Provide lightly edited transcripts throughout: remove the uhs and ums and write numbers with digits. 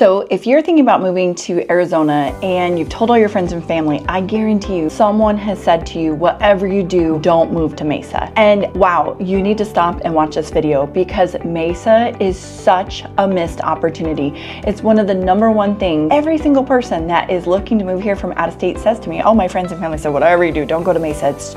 So if you're thinking about moving to Arizona and you've told all your friends and family, I guarantee you someone has said to you, whatever you do, don't move to Mesa. And wow, you need to stop and watch this video because Mesa is such a missed opportunity. It's one of the #1 things every single person that is looking to move here from out of state says to me, oh, my friends and family said, whatever you do, don't go to Mesa. It's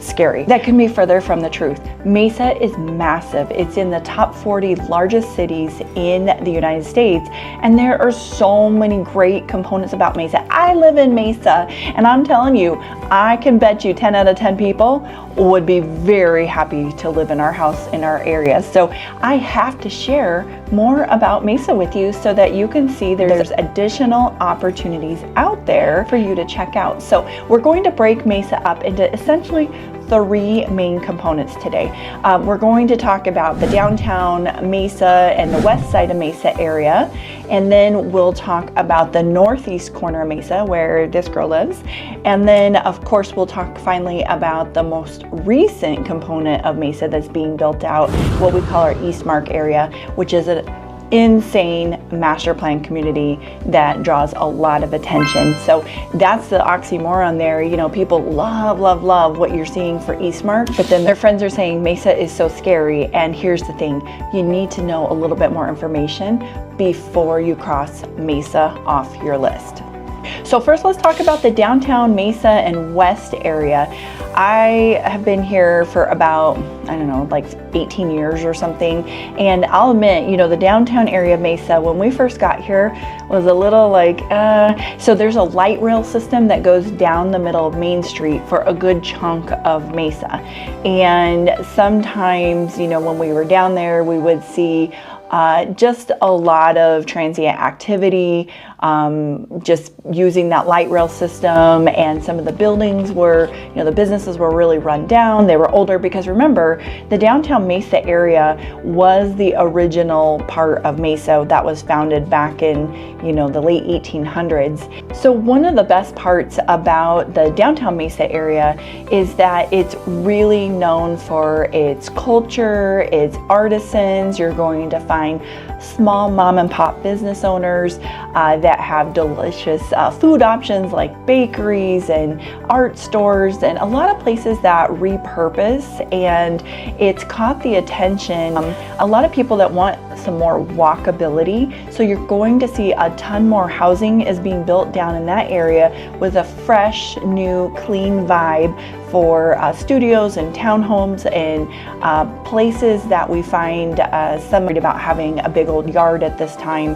scary. That couldn't be further from the truth. Mesa is massive. It's in the top 40 largest cities in the United States, and there are so many great components about Mesa. I live in Mesa, and I'm telling you, I can bet you 10 out of 10 people would be very happy to live in our house in our area. So I have to share more about Mesa with you so that you can see there's additional opportunities out there for you to check out. So we're going to break Mesa up into essentially 3 main components today. We're going to talk about the downtown Mesa and the west side of Mesa area, and then we'll talk about the northeast corner of Mesa where this girl lives, and then of course we'll talk finally about the most recent component of Mesa that's being built out, what we call our Eastmark area, which is an insane master plan community that draws a lot of attention. So that's the oxymoron there. You know, people love what you're seeing for Eastmark, but then their friends are saying Mesa is so scary. And here's the thing, you need to know a little bit more information before you cross Mesa off your list. So first, let's talk about the downtown Mesa and West area. I have been here for about, I don't know, like 18 years or something. And I'll admit, you know, the downtown area of Mesa, when we first got here, was a little like, so there's a light rail system that goes down the middle of Main Street for a good chunk of Mesa. And sometimes, you know, when we were down there, we would see just a lot of transient activity, just using that light rail system, and some of the buildings were, you know, the businesses were really run down. They were older because remember, the downtown Mesa area was the original part of Mesa that was founded back in, you know, the late 1800s. So one of the best parts about the downtown Mesa area is that it's really known for its culture, its artisans. You're going to find small mom and pop business owners that have delicious food options like bakeries and art stores and a lot of places that repurpose, and it's caught the attention. A lot of people that want some more walkability, so you're going to see a ton more housing is being built down in that area with a fresh, new, clean vibe for studios and townhomes and places that we find some about having a big old yard at this time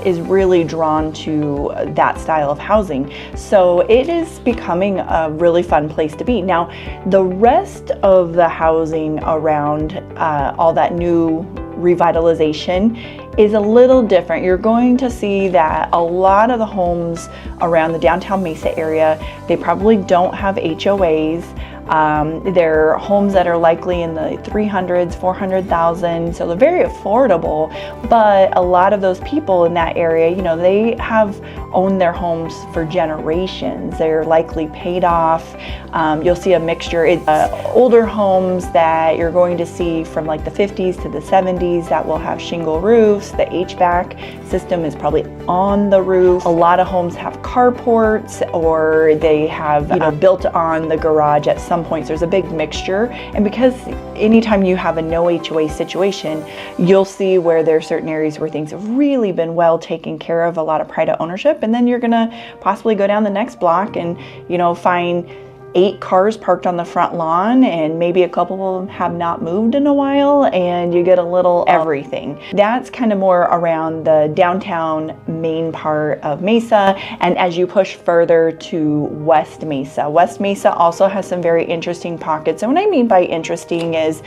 is really drawn to that style of housing. So it is becoming a really fun place to be. Now, the rest of the housing around all that new revitalization is a little different. You're going to see that a lot of the homes around the downtown Mesa area, they probably don't have HOAs. They're homes that are likely in the 300s, 400,000, so they're very affordable, but a lot of those people in that area, you know, they have owned their homes for generations. They're likely paid off. You'll see a mixture. It's older homes that you're going to see from like the 50s to the 70s that will have shingle roofs. The HVAC system is probably on the roof. A lot of homes have carports, or they have, you know, built on the garage at some points. There's a big mixture, and because anytime you have a no HOA situation, you'll see where there are certain areas where things have really been well taken care of, a lot of pride of ownership, and then you're gonna possibly go down the next block and, you know, find 8 cars parked on the front lawn, and maybe a couple of them have not moved in a while, and you get a little everything. That's kind of more around the downtown main part of Mesa. And as you push further to West Mesa, West Mesa also has some very interesting pockets. And what I mean by interesting is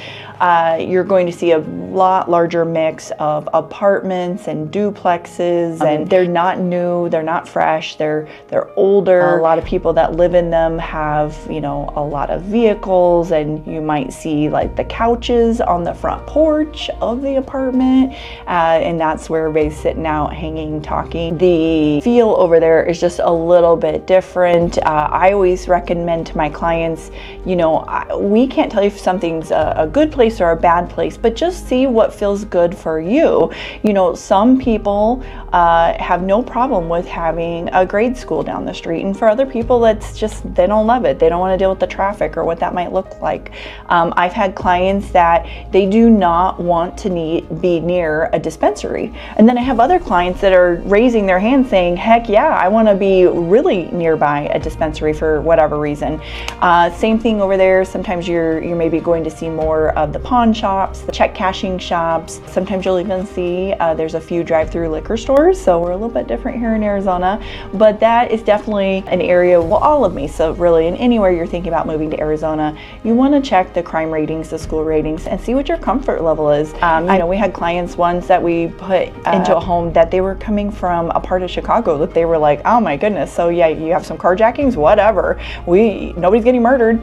you're going to see a lot larger mix of apartments and duplexes, and they're not new, they're not fresh, they're older. A lot of people that live in them have you know, a lot of vehicles, and you might see like the couches on the front porch of the apartment, and that's where everybody's sitting out, hanging, talking. The feel over there is just a little bit different. I always recommend to my clients, you know, we can't tell you if something's a good place or a bad place, but just see what feels good for you. You know, some people have no problem with having a grade school down the street, and for other people that's just, they don't love it. They don't want to deal with the traffic or what that might look like. I've had clients that they do not want to be near a dispensary, and then I have other clients that are raising their hand saying, heck yeah, I want to be really nearby a dispensary for whatever reason. Same thing over there. Sometimes you're maybe going to see more of the pawn shops, the check cashing shops. Sometimes you'll even see there's a few drive-through liquor stores, so we're a little bit different here in Arizona, but that is definitely an area, well, all of Mesa really, and anywhere you're thinking about moving to Arizona, you want to check the crime ratings, the school ratings, and see what your comfort level is. You know, we had clients once that we put into a home that they were coming from a part of Chicago that they were like, oh my goodness, so yeah, you have some carjackings, whatever, nobody's getting murdered.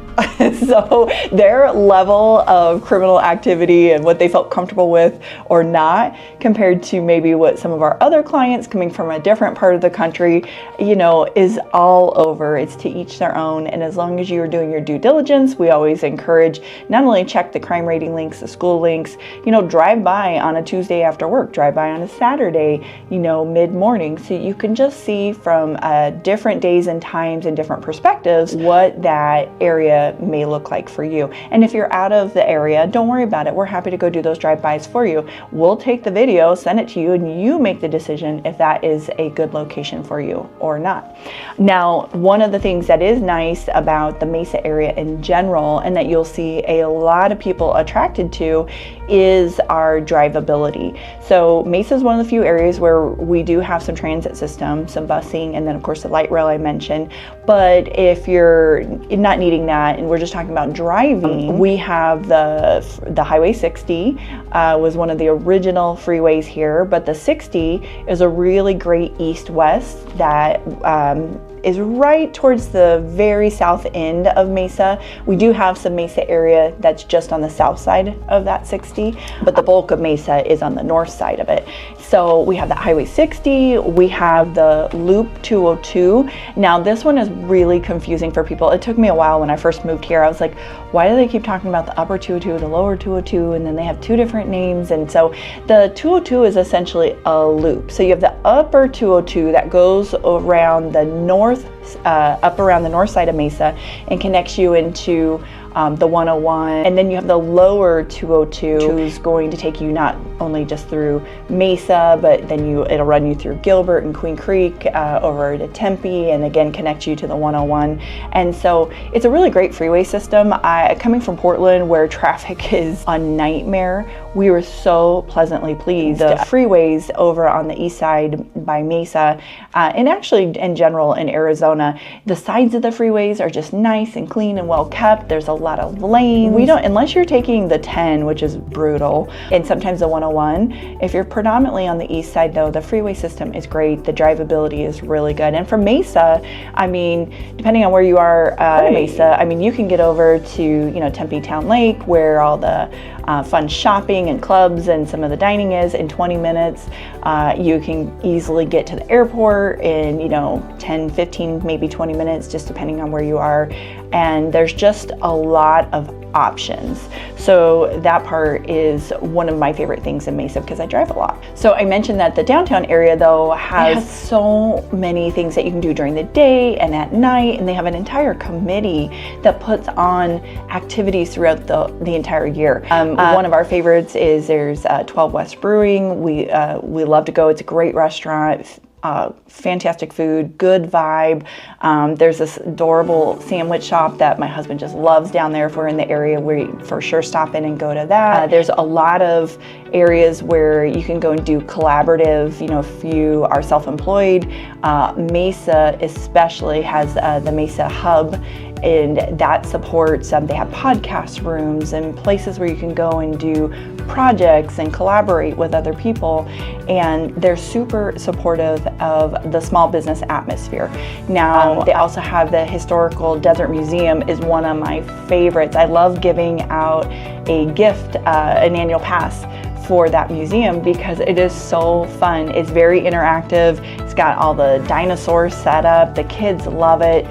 So their level of criminal activity and what they felt comfortable with or not, compared to maybe what some of our other clients coming from a different part of the country, you know, is all over. It's to each their own. And as long as you're doing your due diligence, we always encourage not only check the crime rating links, the school links, you know, drive by on a Tuesday after work, drive by on a Saturday, you know, mid-morning, so you can just see from different days and times and different perspectives what that area may look like for you. And if you're out of the area, don't worry about it. We're happy to go do those drive-bys for you. We'll take the video, send it to you, and you make the decision if that is a good location for you or not. Now, one of the things that is nice about the Mesa area in general, and that you'll see a lot of people attracted to, is our drivability. So Mesa is one of the few areas where we do have some transit system, some busing, and then of course the light rail I mentioned. But if you're not needing that, and we're just talking about driving, we have the Highway 60 was one of the original freeways here, but the 60 is a really great east-west that is right towards the very south end of Mesa. We do have some Mesa area that's just on the south side of that 60, but the bulk of Mesa is on the north side of it. So we have the Highway 60, we have the Loop 202. Now this one is really confusing for people. It took me a while when I first moved here. I was like, why do they keep talking about the upper 202, the lower 202, and then they have two different names? And so the 202 is essentially a loop. So you have the upper 202 that goes around the north, up around the north side of Mesa and connects you into the 101, and then you have the lower 202, who's going to take you not only just through Mesa, but then it'll run you through Gilbert and Queen Creek over to Tempe, and again connect you to the 101. And so it's a really great freeway system. Coming from Portland, where traffic is a nightmare, we were so pleasantly pleased. The freeways over on the east side by Mesa, and actually in general in Arizona, the sides of the freeways are just nice and clean and well kept. There's a lot of lanes. We don't, unless you're taking the 10, which is brutal, and sometimes the 101. If you're predominantly on the east side though, the freeway system is great. The drivability is really good. And from Mesa, I mean, depending on where you are in Mesa, I mean, you can get over to, you know, Tempe Town Lake, where all the fun shopping and clubs and some of the dining is, in 20 minutes. You can easily get to the airport in, you know, 10, 15, maybe 20 minutes, just depending on where you are. And there's just a lot of options. So that part is one of my favorite things in Mesa because I drive a lot. So I mentioned that the downtown area though has so many things that you can do during the day and at night, and they have an entire committee that puts on activities throughout the entire year. One of our favorites is there's 12 West Brewing. We love to go. It's a great restaurant. Fantastic food, good vibe. There's this adorable sandwich shop that my husband just loves down there. If we're in the area, we for sure stop in and go to that. There's a lot of areas where you can go and do collaborative, you know, if you are self-employed. Mesa especially has the Mesa Hub, and that supports, they have podcast rooms and places where you can go and do projects and collaborate with other people, and they're super supportive of the small business atmosphere. Now, they also have the Historical Desert Museum is one of my favorites. I love giving out a gift, an annual pass for that museum because it is so fun. It's very interactive. It's got all the dinosaurs set up. The kids love it.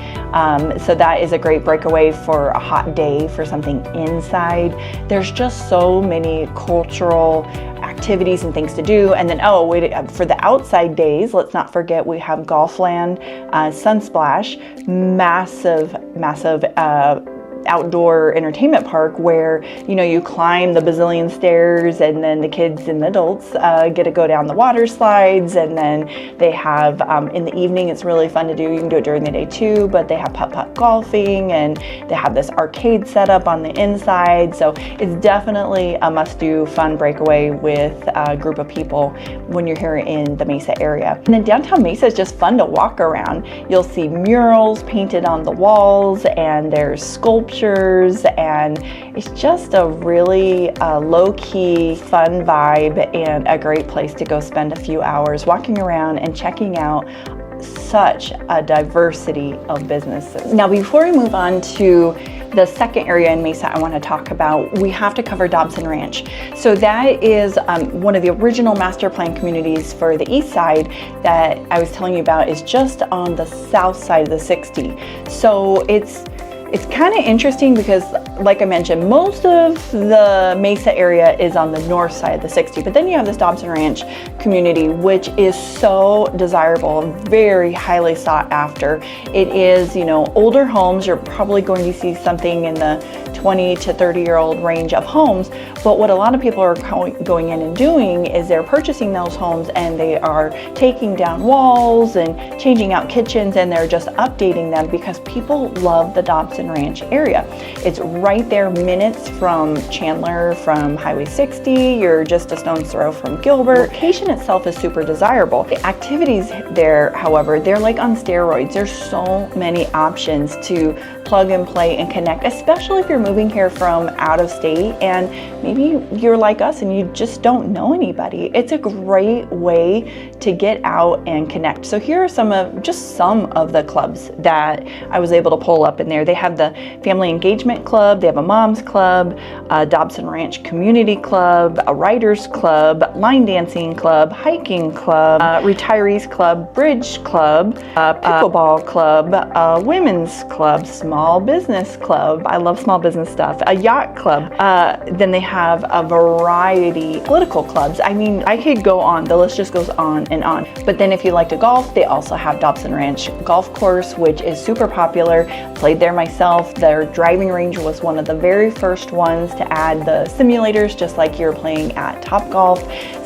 So that is a great breakaway for a hot day for something inside. There's just so many cultural activities and things to do. And then, for the outside days, let's not forget we have Golfland, SunSplash, massive outdoor entertainment park where you climb the bazillion stairs, and then the kids and the adults get to go down the water slides, and then they have in the evening it's really fun to do. You can do it during the day too, but they have putt-putt golfing, and they have this arcade set up on the inside. So it's definitely a must-do fun breakaway with a group of people when you're here in the Mesa area. And then downtown Mesa is just fun to walk around. You'll see murals painted on the walls, and there's sculptures, and it's just a really low-key, fun vibe and a great place to go spend a few hours walking around and checking out such a diversity of businesses. Now, before we move on to the second area in Mesa I want to talk about, we have to cover Dobson Ranch. So that is one of the original master plan communities for the east side that I was telling you about, is just on the south side of the 60. So it's kind of interesting because, like I mentioned, most of the Mesa area is on the north side of the 60, but then you have this Dobson Ranch community, which is so desirable and very highly sought after. It is, older homes. You're probably going to see something in the 20 to 30-year-old range of homes, but what a lot of people are going in and doing is they're purchasing those homes and they are taking down walls and changing out kitchens, and they're just updating them because people love the Dobson Ranch area. It's right there, minutes from Chandler, from Highway 60. You're just a stone's throw from Gilbert. The location itself is super desirable. The activities there, however, they're like on steroids. There's so many options to plug and play and connect, especially if you're moving here from out of state and maybe you're like us and you just don't know anybody. It's a great way to get out and connect. So here are some of the clubs that I was able to pull up in there. They have the Family Engagement Club, they have a Moms Club, a Dobson Ranch Community Club, a Writers Club, Line Dancing Club, Hiking Club, Retirees Club, Bridge Club, Pickleball Club, Women's Club, Small Business Club. I love small business stuff. A Yacht Club. Then they have a variety of political clubs. I mean, I could go on. The list just goes on and on. But then if you like to golf, they also have Dobson Ranch Golf Course, which is super popular. Played there myself. Their driving range was one of the very first ones to add the simulators, just like you're playing at Topgolf.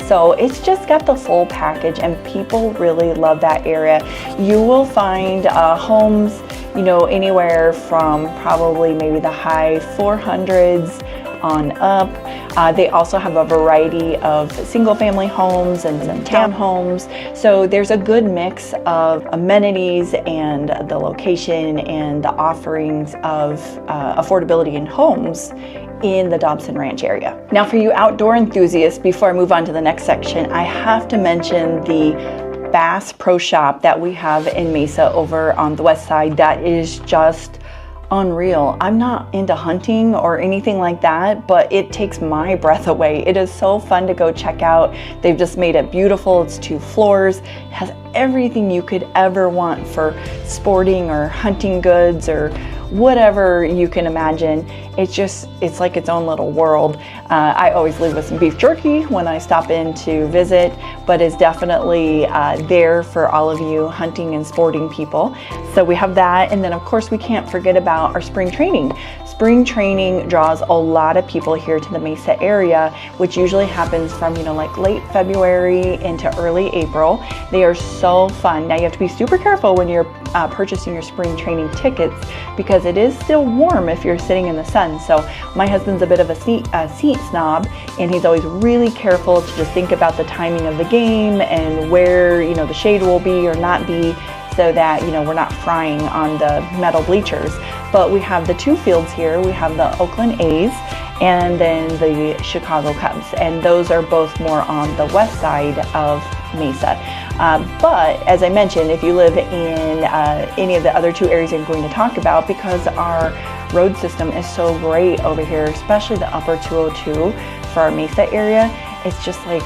So it's just got the full package, and people really love that area. You will find homes, anywhere from probably maybe the high 400s on up. They also have a variety of single family homes and townhomes. So there's a good mix of amenities and the location and the offerings of affordability in homes in the Dobson Ranch area. Now, for you outdoor enthusiasts, before I move on to the next section, I have to mention the Bass Pro Shop that we have in Mesa over on the west side. That is just unreal. I'm not into hunting or anything like that, but it takes my breath away. It is so fun to go check out. They've just made it beautiful. It's 2 floors. It has everything you could ever want for sporting or hunting goods or whatever you can imagine. It's like its own little world. I always leave with some beef jerky when I stop in to visit, but it's definitely there for all of you hunting and sporting people. So we have that, and then of course we can't forget about our spring training. Spring training draws a lot of people here to the Mesa area, which usually happens from like late February into early April. They are so fun. Now you have to be super careful when you're purchasing your spring training tickets because it is still warm if you're sitting in the sun. So my husband's a bit of a seat snob, and he's always really careful to just think about the timing of the game and where the shade will be or not be. so that, you know, we're not frying on the metal bleachers. But we have the two fields here. We have the Oakland A's and then the Chicago Cubs, and those are both more on the west side of Mesa. But as I mentioned, if you live in any of the other two areas I'm going to talk about, because our road system is so great over here, especially the upper 202 for our Mesa area, it's just like,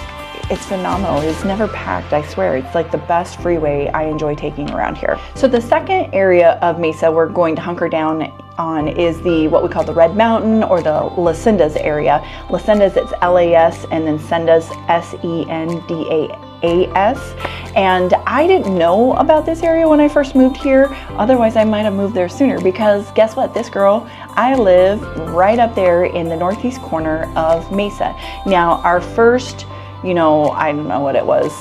it's phenomenal. It's never packed, I swear. It's like the best freeway I enjoy taking around here. So the second area of Mesa we're going to hunker down on is what we call the Red Mountain, or the La Sendas area. La Sendas, it's L-A-S, and then Sendas, S-E-N-D-A-A-S. And I didn't know about this area when I first moved here. Otherwise, I might have moved there sooner, because guess what? This girl, I live right up there in the northeast corner of Mesa. Now, our first, you know, I don't know what it was,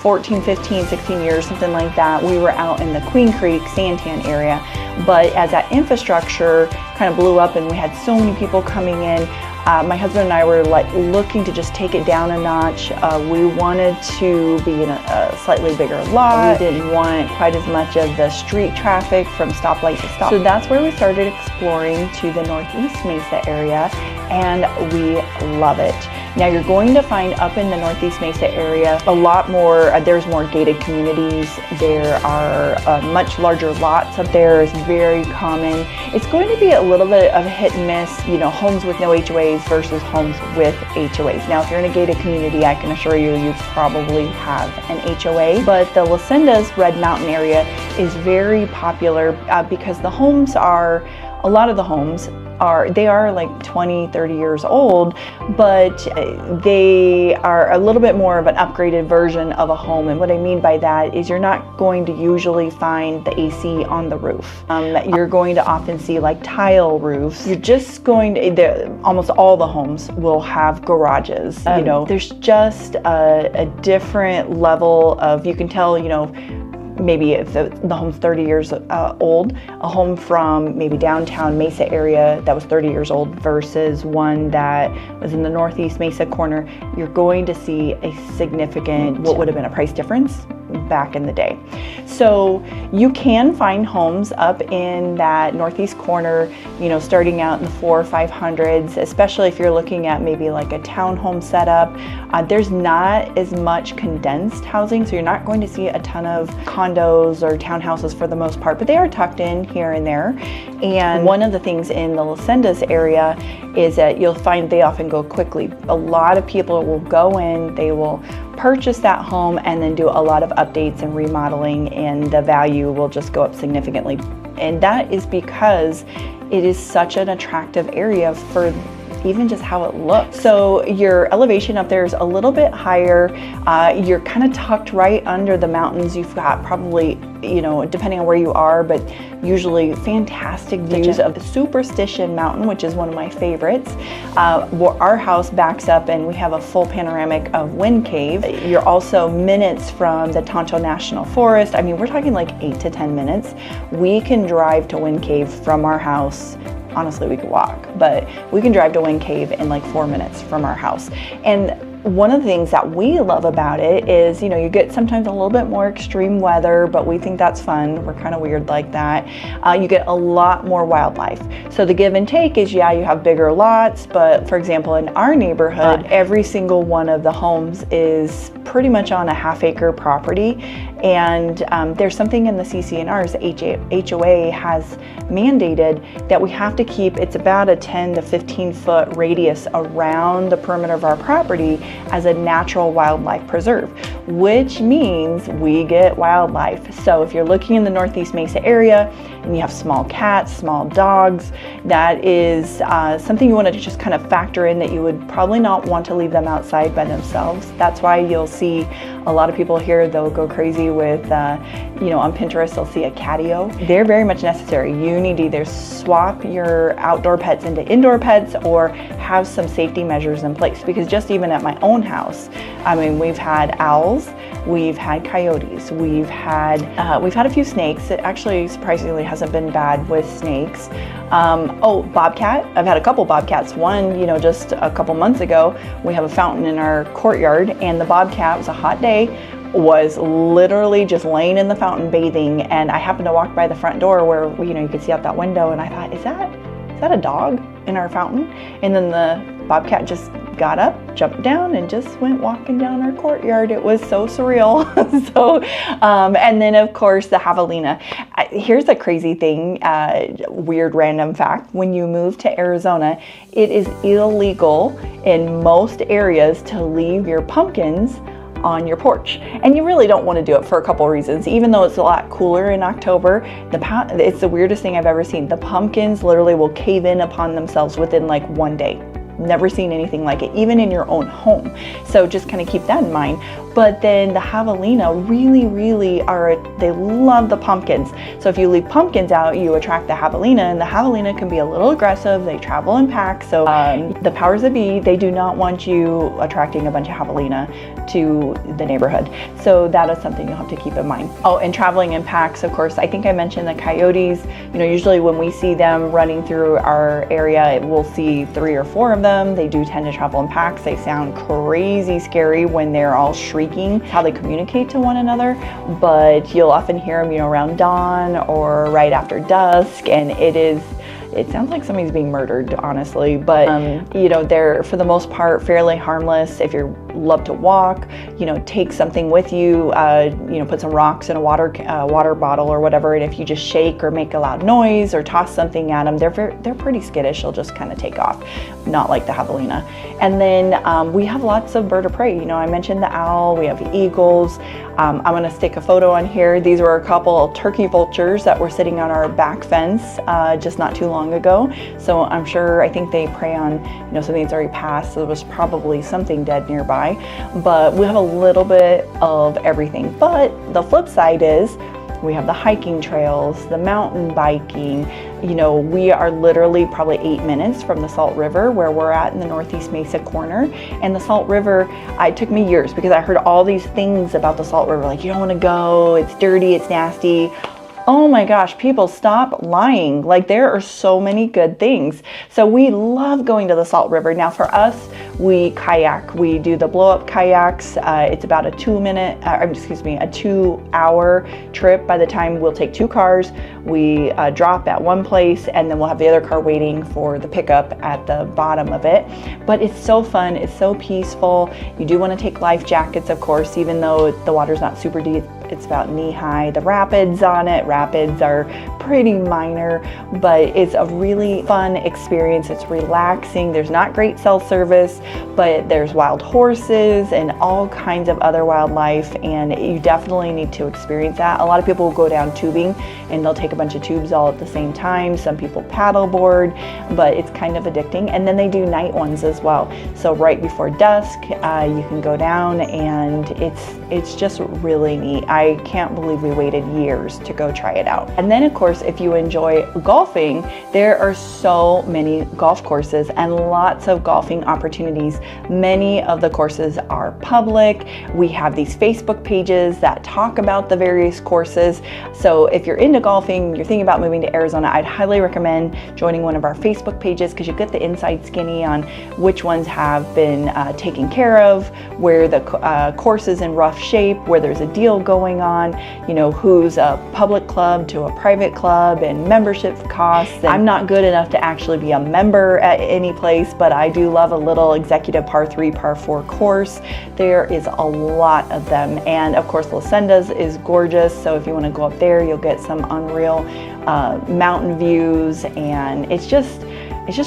14, 15, 16 years, something like that, we were out in the Queen Creek, Santan area. But as that infrastructure kind of blew up and we had so many people coming in, my husband and I were like looking to just take it down a notch. We wanted to be in a slightly bigger lot. We didn't want quite as much of the street traffic from stoplight to stop. So that's where we started exploring to the Northeast Mesa area, and we love it. Now you're going to find up in the Northeast Mesa area a lot more, there's more gated communities. There are much larger lots up there. It's very common. It's going to be a little bit of a hit and miss, you know, homes with no HOAs versus homes with HOAs. Now if you're in a gated community, I can assure you, you probably have an HOA. But the La Sendas Red Mountain area is very popular because the homes are, a lot of the homes are like 20, 30 years old, but they are a little bit more of an upgraded version of a home. And what I mean by that is you're not going to usually find the AC on the roof. You're going to often see like tile roofs. You're just going to, almost all the homes will have garages. You know, there's just a different level of, you can tell, you know, maybe if the home's 30 years old, a home from maybe downtown Mesa area that was 30 years old versus one that was in the Northeast Mesa corner, you're going to see a significant, what would have been a price difference back in the day. So you can find homes up in that northeast corner, you know, starting out in the 400s or 500s, especially if you're looking at maybe like a townhome setup. There's not as much condensed housing, so you're not going to see a ton of condos or townhouses for the most part, but they are tucked in here and there. And one of the things in the La Sendas area is that you'll find they often go quickly. A lot of people will go in, they will purchase that home and then do a lot of updates and remodeling, and the value will just go up significantly. And that is because it is such an attractive area for even just how it looks. So your elevation up there is a little bit higher. You're kind of tucked right under the mountains. You've got probably, you know, depending on where you are, but usually fantastic views of the Superstition Mountain, which is one of my favorites. Our house backs up and we have a full panoramic of Wind Cave. You're also minutes from the Tonto National Forest. I mean, we're talking like 8 to 10 minutes. We can drive to Wind Cave from our house. Honestly, we could walk, but we can drive to Wind Cave in like 4 minutes from our house. And one of the things that we love about it is, you know, you get sometimes a little bit more extreme weather, but we think that's fun. We're kind of weird like that. You get a lot more wildlife. So the give and take is, yeah, you have bigger lots, but for example, in our neighborhood, every single one of the homes is pretty much on a half-acre property. And there's something in the CC&Rs, HOA has mandated that we have to keep, it's about a 10 to 15 foot radius around the perimeter of our property as a natural wildlife preserve, which means we get wildlife. So if you're looking in the Northeast Mesa area and you have small cats, small dogs, that is something you want to just kind of factor in, that you would probably not want to leave them outside by themselves. That's why you'll see a lot of people here, they'll go crazy with, you know, on Pinterest, they'll see a catio. They're very much necessary. You need to either swap your outdoor pets into indoor pets or have some safety measures in place, because just even at my own house, I mean, we've had owls, we've had coyotes, we've had a few snakes. It actually surprisingly hasn't been bad with snakes. Bobcat. I've had a couple bobcats. One, you know, just a couple months ago, we have a fountain in our courtyard, and the bobcat, was a hot day, was literally just laying in the fountain bathing, and I happened to walk by the front door where, you know, you could see out that window, and I thought, is that a dog in our fountain? And then the bobcat just got up, jumped down, and just went walking down our courtyard. It was so surreal. And then of course the javelina. Here's a crazy thing, weird random fact. When you move to Arizona, it is illegal in most areas to leave your pumpkins on your porch, and you really don't want to do it for a couple reasons. Even though it's a lot cooler in October, it's the weirdest thing I've ever seen. The pumpkins literally will cave in upon themselves within like 1 day. Never seen anything like it, even in your own home. So just kind of keep that in mind. But then the javelina really they love the pumpkins. So if you leave pumpkins out, you attract the javelina, and the javelina can be a little aggressive. They travel in packs. So the powers that be, they do not want you attracting a bunch of javelina to the neighborhood. So that is something you'll have to keep in mind. Oh, and traveling in packs, of course, I think I mentioned the coyotes. You know, usually when we see them running through our area, we'll see 3 or 4 of them. They do tend to travel in packs. They sound crazy scary when they're all shrieking, how they communicate to one another, but you'll often hear them, you know, around dawn or right after dusk, and it sounds like somebody's being murdered, honestly, but you know, they're for the most part fairly harmless. If you love to walk, you know, take something with you, you know, put some rocks in a water bottle or whatever, and if you just shake or make a loud noise or toss something at them, they're pretty skittish. They'll just kind of take off, not like the javelina. And then we have lots of bird of prey. You know, I mentioned the owl, we have eagles. I'm gonna stick a photo on here. These were a couple turkey vultures that were sitting on our back fence just not too long ago. So I think they prey on, you know, something that's already passed. So there was probably something dead nearby. But we have a little bit of everything. But the flip side is we have the hiking trails, the mountain biking. You know, we are literally probably 8 minutes from the Salt River where we're at in the Northeast Mesa corner. And the Salt River, it took me years because I heard all these things about the Salt River, like you don't want to go, it's dirty, it's nasty. Oh my gosh, people, stop lying. Like, there are so many good things. So we love going to the Salt River. Now for us, we kayak. We do the blow up kayaks. It's about a 2-hour trip. By the time we'll take 2 cars, we drop at one place, and then we'll have the other car waiting for the pickup at the bottom of it. But it's so fun, it's so peaceful. You do want to take life jackets, of course, even though the water's not super deep. It's about knee high. The rapids on it, rapids are pretty minor, but it's a really fun experience. It's relaxing. There's not great cell service, but there's wild horses and all kinds of other wildlife, and you definitely need to experience that. A lot of people will go down tubing and they'll take a bunch of tubes all at the same time. Some people paddleboard, but it's kind of addicting. And then they do night ones as well. So right before dusk, you can go down, and it's just really neat. I can't believe we waited years to go try it out. And then of course, if you enjoy golfing, there are so many golf courses and lots of golfing opportunities. Many of the courses are public. We have these Facebook pages that talk about the various courses. So if you're into golfing, you're thinking about moving to Arizona, I'd highly recommend joining one of our Facebook pages, because you get the inside skinny on which ones have been taken care of, where the course is in rough shape, where there's a deal going on, you know, who's a public club to a private club, and membership costs. And I'm not good enough to actually be a member at any place, but I do love a little executive par 3, par 4 course. There is a lot of them. And of course, Los Sendas is gorgeous. So if you want to go up there, you'll get some unreal mountain views, and it's just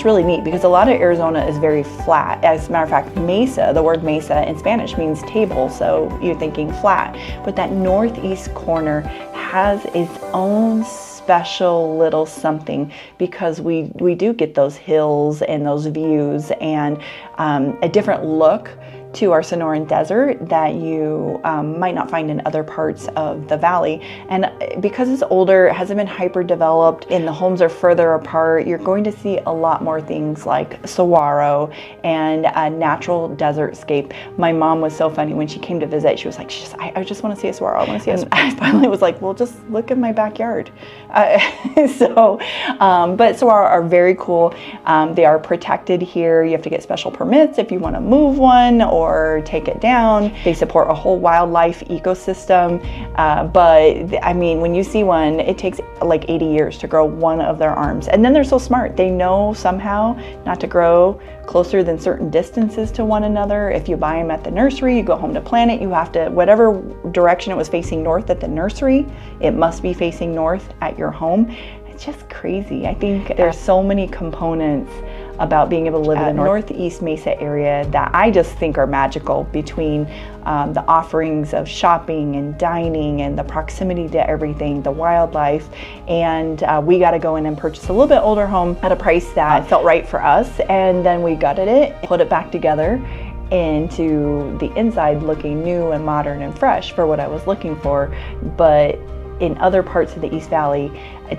really neat because a lot of Arizona is very flat. As a matter of fact, mesa, the word mesa in Spanish means table, so you're thinking flat. But that northeast corner has its own special little something, because we do get those hills and those views, and a different look to our Sonoran Desert that you might not find in other parts of the valley. And because it's older, it hasn't been hyper developed, and the homes are further apart, you're going to see a lot more things like saguaro and a natural desert scape. My mom was so funny when she came to visit. She was like, I just want to see a saguaro. I want to see it. I finally was like, well, just look in my backyard. But saguaro are very cool. They are protected here. You have to get special permits if you want to move one, or or take it down. They support a whole wildlife ecosystem. But I mean, when you see one, it takes like 80 years to grow one of their arms. And then they're so smart. They know somehow not to grow closer than certain distances to one another. If you buy them at the nursery, you go home to plant it, you have to, whatever direction it was facing north at the nursery, it must be facing north at your home. It's just crazy. I think there's so many components about being able to live in the Northeast Mesa area that I just think are magical, between the offerings of shopping and dining and the proximity to everything, the wildlife. And we got to go in and purchase a little bit older home at a price that felt right for us. And then we gutted it, put it back together into the inside looking new and modern and fresh for what I was looking for. But in other parts of the East Valley,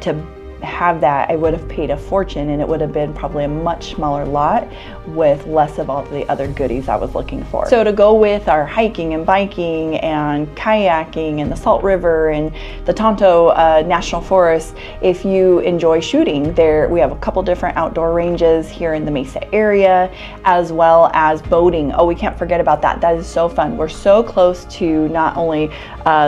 to have that, I would have paid a fortune, and it would have been probably a much smaller lot with less of all the other goodies I was looking for. So to go with our hiking and biking and kayaking and the Salt River and the Tonto National Forest, if you enjoy shooting, we have a couple different outdoor ranges here in the Mesa area, as well as boating. Oh, we can't forget about that. That is so fun. We're so close to not only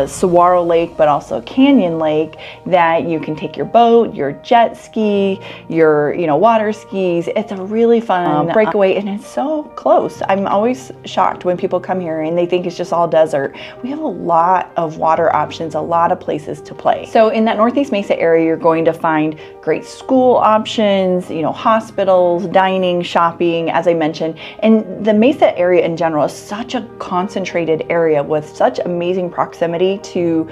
Saguaro Lake, but also Canyon Lake, that you can take your boat, your jet ski, your water skis. It's a really fun breakaway, and it's so close. I'm always shocked when people come here and they think it's just all desert. We have a lot of water options, a lot of places to play. So in that Northeast Mesa area, you're going to find great school options, hospitals, dining, shopping, as I mentioned. And the Mesa area in general is such a concentrated area with such amazing proximity to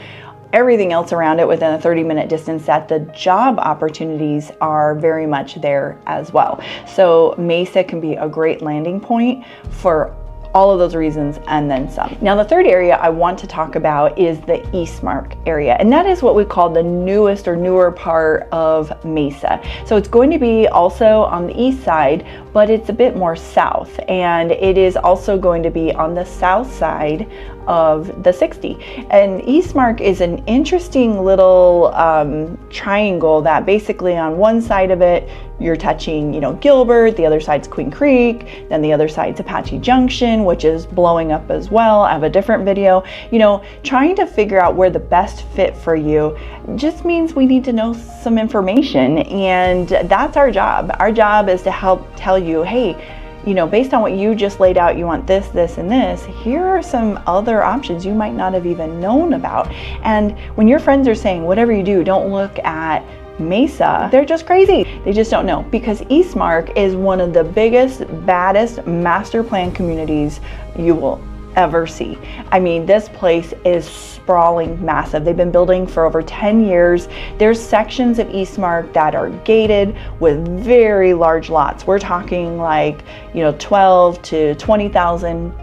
everything else around it within a 30-minute distance, that the job opportunities are very much there as well. So Mesa can be a great landing point for all of those reasons and then some. Now, the third area I want to talk about is the Eastmark area, and that is what we call the newest or newer part of Mesa. So it's going to be also on the east side, but it's a bit more south, and it is also going to be on the south side of the 60. And Eastmark is an interesting little triangle that basically on one side of it, you're touching, Gilbert, the other side's Queen Creek, then the other side's Apache Junction, which is blowing up as well. I have a different video. Trying to figure out where the best fit for you just means we need to know some information, and that's our job. Our job is to help tell you, hey, based on what you just laid out, you want this, this, and this. Here are some other options you might not have even known about. And when your friends are saying, whatever you do, don't look at Mesa, they're just crazy. They just don't know, because Eastmark is one of the biggest, baddest master plan communities you will ever see. I mean, this place is sprawling, massive. They've been building for over 10 years. There's sections of Eastmark that are gated with very large lots. We're talking like, 12 to 20,000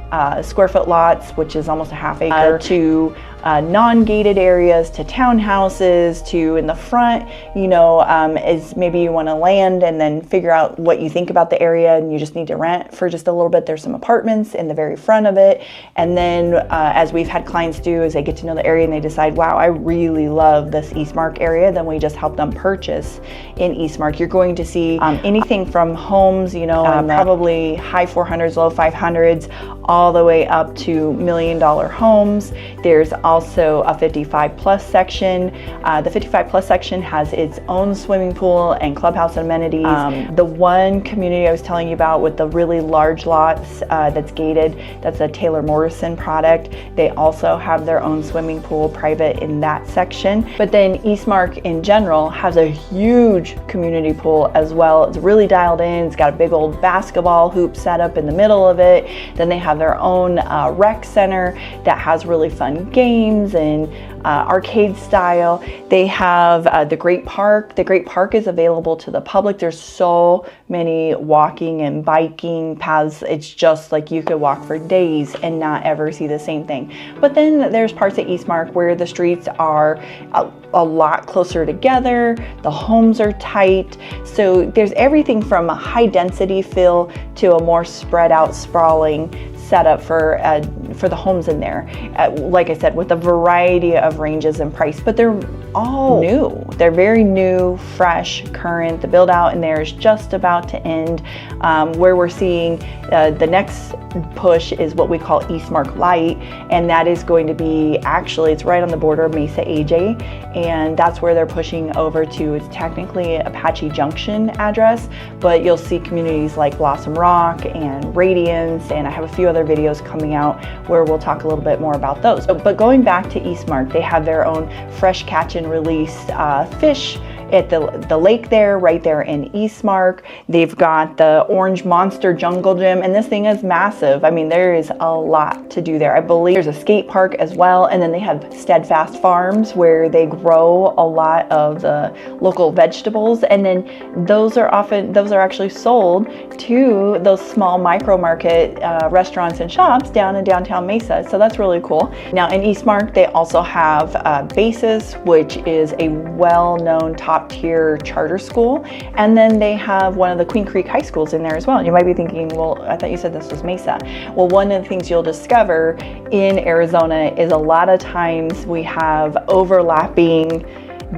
square foot lots, which is almost a half acre, to non-gated areas, to townhouses, to in the front, is maybe you want to land and then figure out what you think about the area and you just need to rent for just a little bit. There's some apartments in the very front of it. And then as we've had clients do, as they get to know the area and they decide, wow, I really love this Eastmark area, then we just help them purchase in Eastmark. You're going to see anything from homes, probably high 400s, low 500s, all the way up to $1 million homes. There's also a 55 plus section. The 55 plus section has its own swimming pool and clubhouse amenities. The one community I was telling you about with the really large lots that's gated, that's a Taylor Morrison product. They also have their own swimming pool, private in that section. But then Eastmark in general has a huge community pool as well. It's really dialed in. It's got a big old basketball hoop set up in the middle of it. Then they have their own rec center that has really fun games and arcade style. They have the Great Park. The Great Park is available to the public. There's so many walking and biking paths. It's just like you could walk for days and not ever see the same thing. But then there's parts of Eastmark where the streets are a lot closer together. The homes are tight. So there's everything from a high density feel to a more spread out, sprawling setup for for the homes in there. Like I said, with a variety of ranges and price, but they're all new. They're very new, fresh, current. The build out in there is just about to end. Where we're seeing the next push is what we call Eastmark Light, and that is going to be, actually it's right on the border of Mesa AJ, and that's where they're pushing over to. It's technically Apache Junction address, but you'll see communities like Blossom Rock and Radiance, and I have a few other videos coming out where we'll talk a little bit more about those. But going back to Eastmark, they have their own fresh catch and release fish at the lake there, right there in Eastmark. They've got the Orange Monster Jungle Gym, and this thing is massive. I mean, there is a lot to do there. I believe there's a skate park as well, and then they have Steadfast Farms where they grow a lot of the local vegetables, and then those are actually sold to those small micro market restaurants and shops down in downtown Mesa. So that's really cool. Now in Eastmark, they also have Basis, which is a well-known top-tier charter school, and then they have one of the Queen Creek high schools in there as well. You might be thinking, well, I thought you said this was Mesa. Well, one of the things you'll discover in Arizona is a lot of times we have overlapping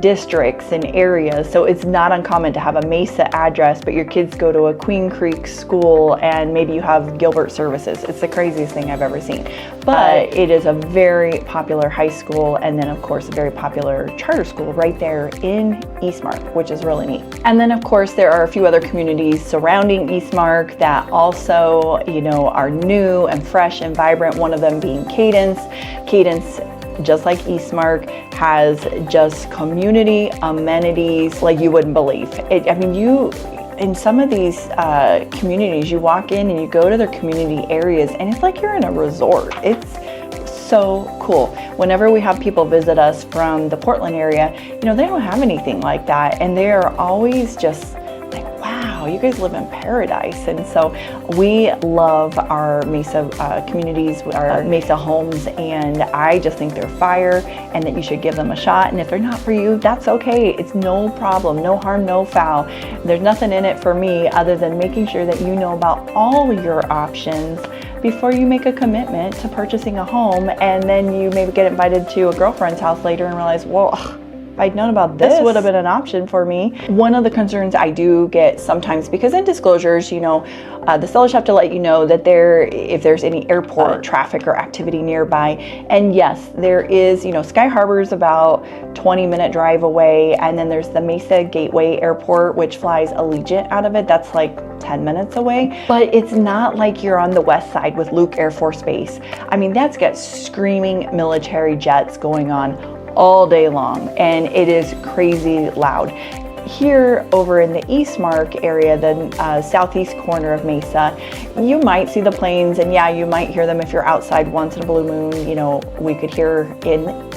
districts and areas, so it's not uncommon to have a Mesa address but your kids go to a Queen Creek school and maybe you have Gilbert services. It's the craziest thing I've ever seen, but it is a very popular high school, and then of course a very popular charter school right there in Eastmark, which is really neat. And then of course there are a few other communities surrounding Eastmark that also, you know, are new and fresh and vibrant, one of them being Cadence. Cadence, just like Eastmark, has just community amenities like you wouldn't believe. I mean, in some of these communities, you walk in and you go to their community areas and it's like you're in a resort. It's so cool. Whenever we have people visit us from the Portland area, you know, they don't have anything like that, and they are always just like, wow, you guys live in paradise. And so we love our Mesa communities, our Mesa homes, and I just think they're fire and that you should give them a shot. And if they're not for you, that's okay. It's no problem, no harm, no foul. There's nothing in it for me other than making sure that you know about all your options before you make a commitment to purchasing a home, and then you maybe get invited to a girlfriend's house later and realize, well, if I'd known about this, would have been an option for me. One of the concerns I do get sometimes, because in disclosures, you know, the sellers have to let you know that if there's any airport traffic or activity nearby. And yes, there is, you know, Sky Harbor is about 20-minute drive away, and then there's the Mesa Gateway Airport, which flies Allegiant out of it. That's like 10 minutes away, but it's not like you're on the west side with Luke Air Force Base. I mean, that's got screaming military jets going on all day long, and it is crazy loud. Here over in the Eastmark area, the southeast corner of Mesa, you might see the planes, and yeah, you might hear them if you're outside once in a blue moon. You know, we could hear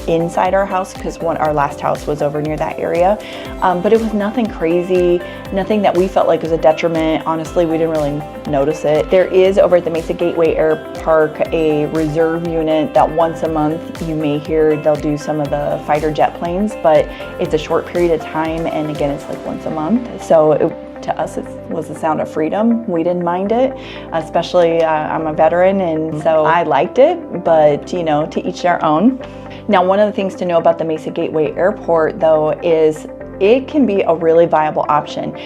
inside our house because our last house was over near that area, but it was nothing crazy, nothing that we felt like was a detriment. Honestly, we didn't really notice it. There is over at the Mesa Gateway Air Park a reserve unit that once a month you may hear they'll do some of the fighter jet planes, but it's a short period of time, and again, it's like once a month. So to us, it was the sound of freedom. We didn't mind it, especially I'm a veteran, and so I liked it, but you know, to each their own. Now, one of the things to know about the Mesa Gateway Airport though is it can be a really viable option.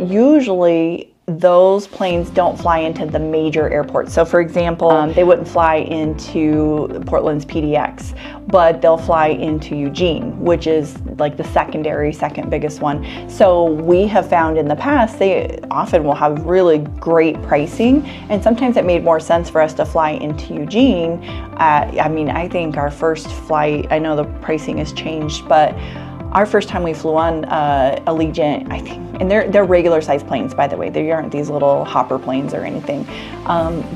Usually those planes don't fly into the major airports. So for example, they wouldn't fly into Portland's PDX, but they'll fly into Eugene, which is like the second biggest one. So we have found in the past, they often will have really great pricing, and sometimes it made more sense for us to fly into Eugene. I mean, I think our first flight, I know the pricing has changed, but our first time we flew on Allegiant, I think, and they're regular size planes, by the way. They aren't these little hopper planes or anything.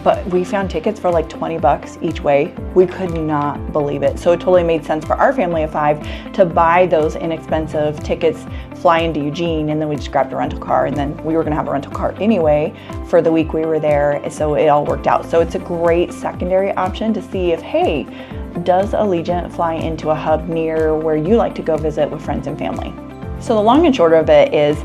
But we found tickets for like $20 each way. We could not believe it. So it totally made sense for our family of 5 to buy those inexpensive tickets, fly into Eugene, and then we just grabbed a rental car, and then we were gonna have a rental car anyway for the week we were there. So it all worked out. So it's a great secondary option to see if, hey, does Allegiant fly into a hub near where you like to go visit with friends and family? So the long and short of it is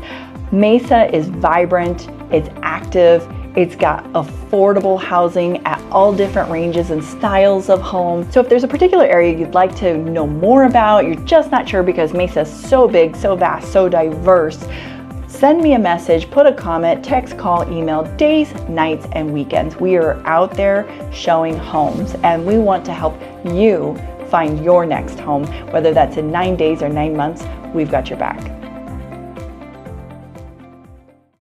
Mesa is vibrant, it's active, It's got affordable housing at all different ranges and styles of home. So if there's a particular area you'd like to know more about, you're just not sure because Mesa is so big, so vast, so diverse, send me a message, put a comment, text, call, email, days, nights, and weekends. We are out there showing homes, and we want to help you find your next home, whether that's in 9 days or 9 months. We've got your back.